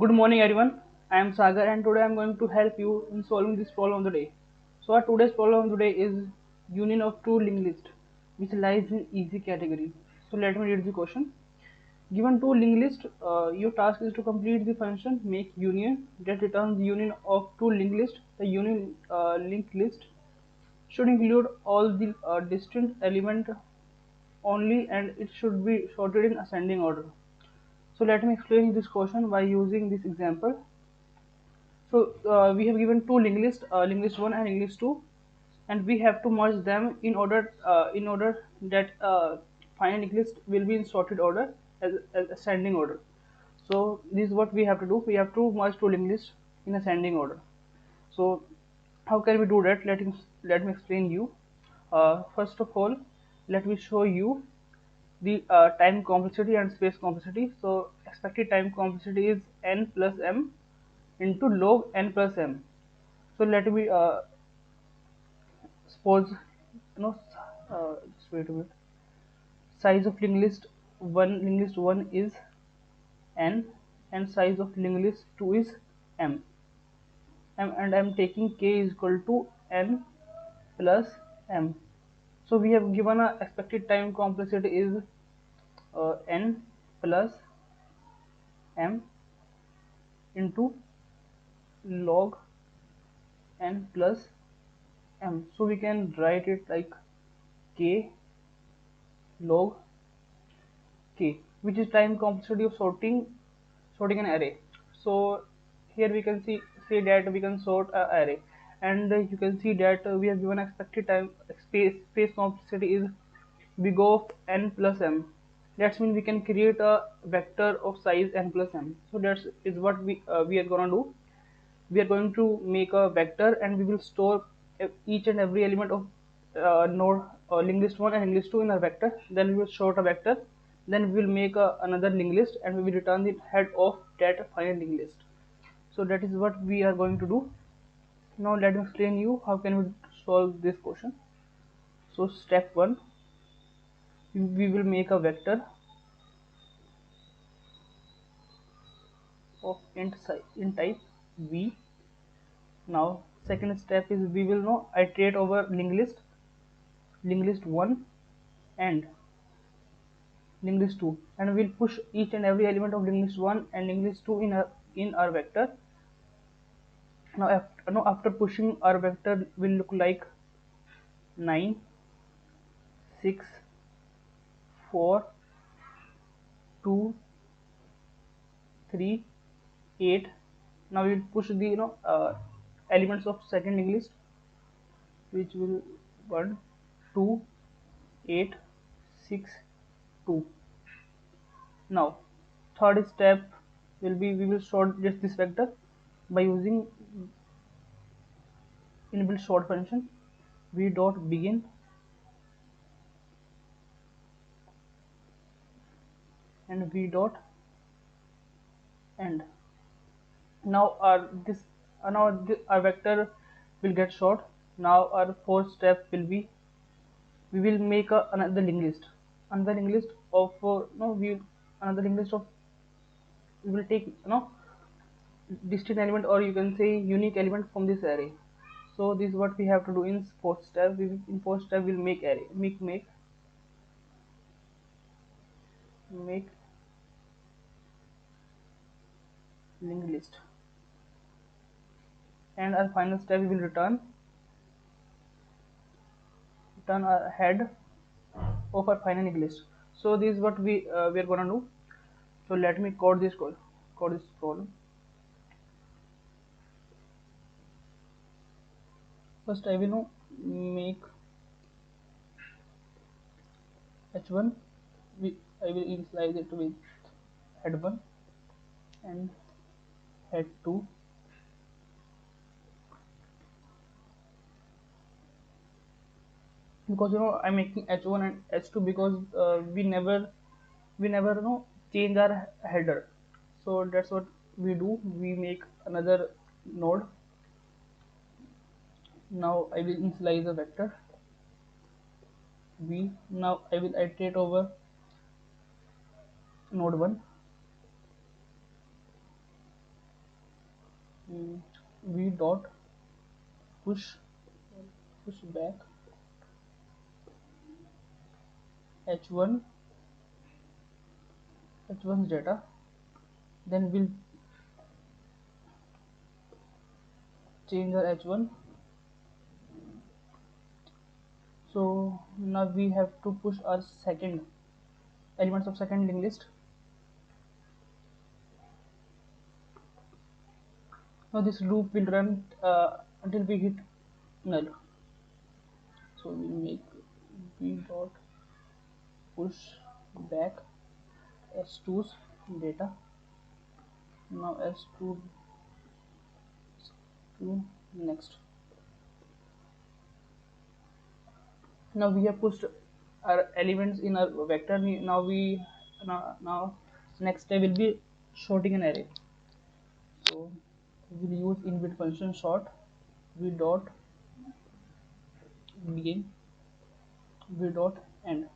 Good morning, everyone. I am Sagar, and today I am going to help you in solving this problem of the day. So, our today's problem of the day is union of two linked list, which lies in easy category. So, let me read the question. Given two linked list, your task is to complete the function make union that returns the union of two linked list. The union linked list should include all the distinct element only, and it should be sorted in ascending order. So, let me explain this question by using this example. So we have given two link list one and link list two, and we have to merge them in order that final link list will be in sorted order as ascending order. So this is what we have to do. We have to merge two link lists in ascending order. So how can we do that? Let me explain you. First of all, let me show you the time complexity and space complexity. So expected time complexity is n plus m into log n plus m. So let me suppose just wait a minute. Size of linked list one is n, and size of linked list two is m. And I'm taking k is equal to n plus m. So we have given a expected time complexity is n plus m into log n plus m. So we can write it like k log k, which is time complexity of sorting an array. So here we can see that we can sort a array, and you can see that we have given expected time space complexity is big of n plus m. That means we can create a vector of size n plus m. So that's is what we are gonna do. We are going to make a vector, and we will store each and every element of node linked list 1 and linked list 2 in our vector. Then we will sort a vector, then we will make another linked list, and we will return the head of that final linked list. So that is what we are going to do. Now let me explain you how can we solve this question. So step 1, we will make a vector of int type v. Now second step is we will now iterate over linked list 1 and linked list 2, and we'll push each and every element of linked list 1 and linked list 2 in our vector. Now after pushing, our vector will look like 9, 6, 4, 2, 3, 8. Now we'll push the elements of second linked list, which will 1, 2, 8, 6, 2. Now third step will be we will sort just this vector by using inbuilt sort function v dot begin and v dot end. Now our vector will get short. Now our fourth step will be we will make another linked list of no we another linked list of we will take distinct element, or you can say unique element from this array. So this is what we have to do in fourth step. In fourth step we'll make array make linked list, and our final step we will return our head of our final linked list. So this is what we are gonna do. So let me code this problem. First I will now make h1. I will initialize it with head 1 and head 2. Because I'm making h1 and h2 because we never change our header. So that's what we do. We make another node. Now I will initialize a vector v. Now I will iterate over node 1. mm, v dot push back h1 h1's data. Then we'll change our h1. So now we have to push our second elements of second linked list. Now this loop will run until we hit null. So we make v dot push back s2's data. Now s2 to next. Now we have pushed our elements in our vector. Now next step will be sorting an array. So we will use inbuilt function sort v dot begin v dot end.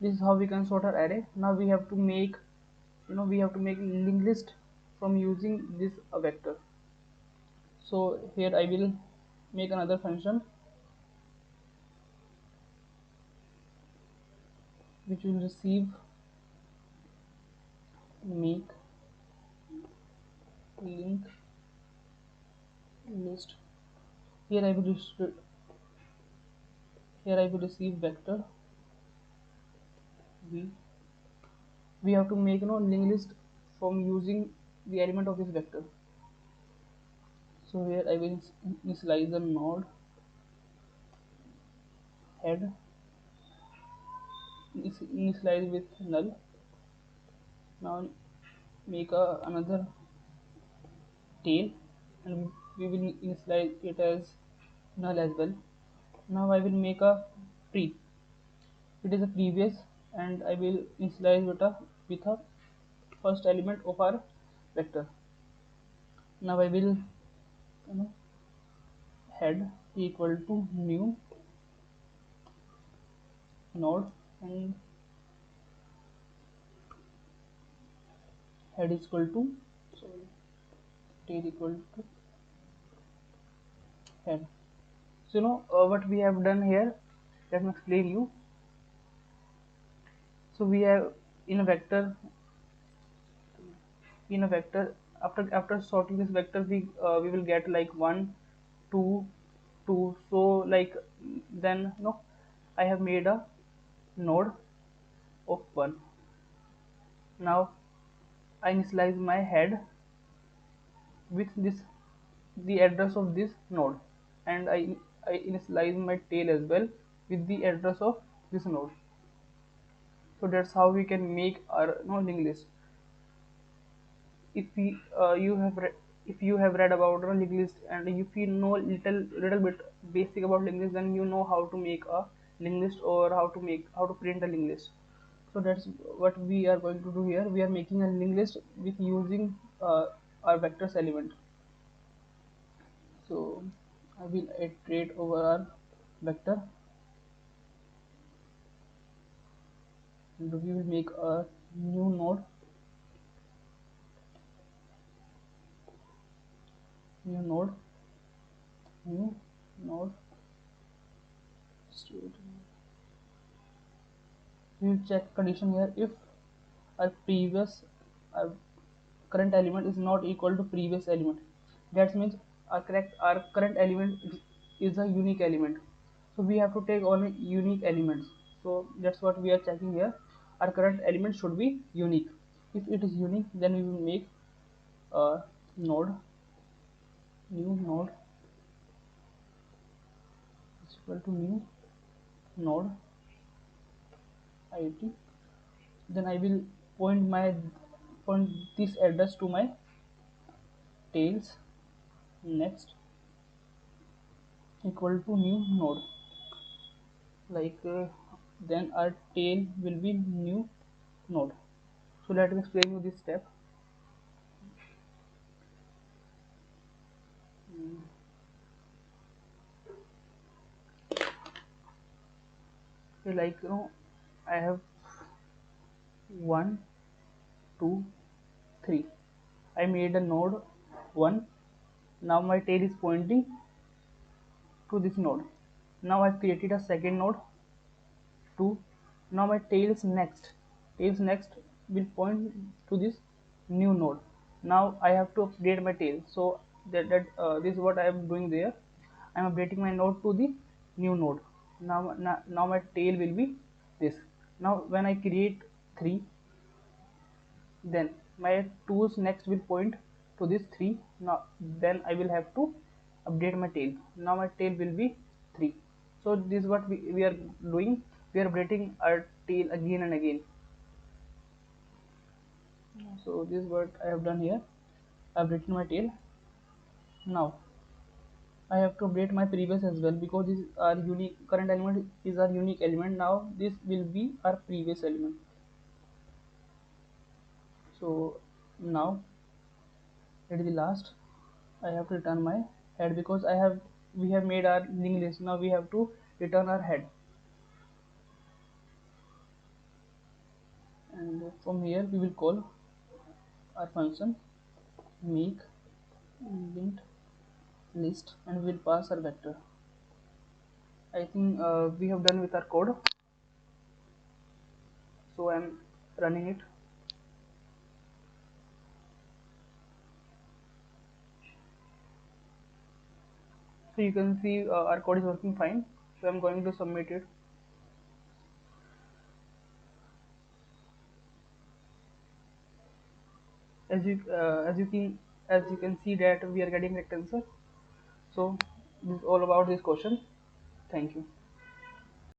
This is how we can sort our array. Now we have to make linked list from using this vector. So here I will make another function which will receive make link list. Here I will receive vector v. We have to make linked list from using the element of this vector. So here I will initialize the node head, initialize with null. Now make another tail, and we will initialize it as null as well. Now I will make a pre. It is a previous, and I will initialize with a first element of our vector. Now I will head equal to new node, and head is equal to tail equal to head. So what we have done here. Let me explain you. So we have in a vector after sorting this vector, we will get like 1 2 2. So like then I have made a node of 1. Now I initialize my head with the address of this node, and I initialize my tail as well with the address of this node. So that's how we can make our linked list. If we if you have read about a linked list, and if you know little bit basic about linked list, then you know how to make a linked list, or how to print a linked list. So that's what we are going to do here. We are making a linked list with using our vectors element. So I will iterate over our vector, and we will make a new node, new node, new node. We will check condition here. If our our current element is not equal to previous element, that means our current element is a unique element. So we have to take only unique elements. So that's what we are checking here. Our current element should be unique. If it is unique, then we will make a node, new node is equal to new node it. Then I will point this address to my tails next equal to new node. Like then our tail will be new node. So let me explain you this step. So like I have 1 2 3. I made a node 1. Now my tail is pointing to this node. Now I created a second node 2. Now my tails next will point to this new node. Now I have to update my tail, so this is what I am doing there. I am updating my node to the new node. Now my tail will be this. Now when I create 3, then my tools next will point to this 3. Now then I will have to update my tail. Now my tail will be 3. So this is what we are doing. We are updating our tail again and again. So this is what I have done here. I have written my tail. Now I have to update my previous as well, because this our unique current element is our unique element. Now this will be our previous element. So now at the last I have to return my head, because we have made our linked list. Now we have to return our head, and from here we will call our function make linked list, and we will pass our vector. I think we have done with our code, so I am running it. So you can see our code is working fine. So I am going to submit it. As you can see that we are getting correct answer. So this is all about this question. Thank you.